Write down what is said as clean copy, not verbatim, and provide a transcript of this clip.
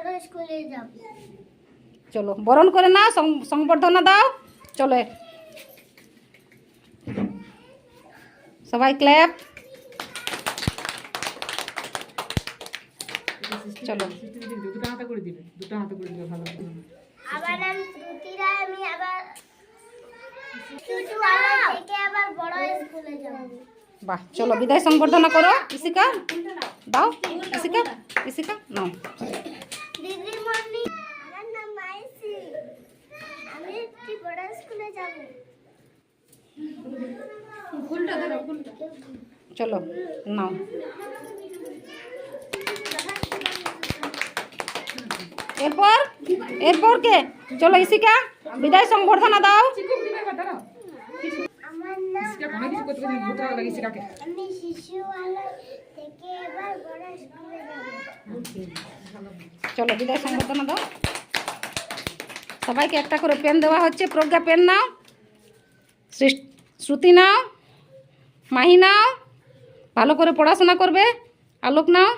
বড় স্কুলে যাব। চলো বরণ করে নাও, সংবর্ধনা দাও। চলো সবাই ক্ল্যাপ। চলো দুটো হাতে করে দিবে, দুটো হাতে করে দিবে, ভালো করে। আবার আমি শ্রুতিরা, আমি আবার থেকে আবার বড় স্কুলে যাব। বাহ, চলো বিদায় সংবর্ধনা করো। ইশিকা দাও, ইশিকা, ইশিকা নাও। দিদিমণি, আমার নাম মাইসি, আমি একটি বড় স্কুলে যাব। ফুলটা ধরো, ফুলটা। চলো নাও। এরপর এরপর কে? চলো ইশিকা বিদায় সংবর্ধনা দাও। চিকুক দিবে, এবার দাঁড়াও। আমার নাম ইসকা কোনো কিছু করতে পারি, ভূত লাগে ইসকাকে। আমি শিশুআলয় থেকে এবার বড় স্কুলে যাব। চলো বিদায় সংবর্ধনা দাও। সবাইকে একটা করে পেন দেওয়া হচ্ছে। প্রজ্ঞা পেন নাও, শ্রুতি নাও, মাহি নাও, ভালো করে পড়াশোনা করবে। আলোক নাও।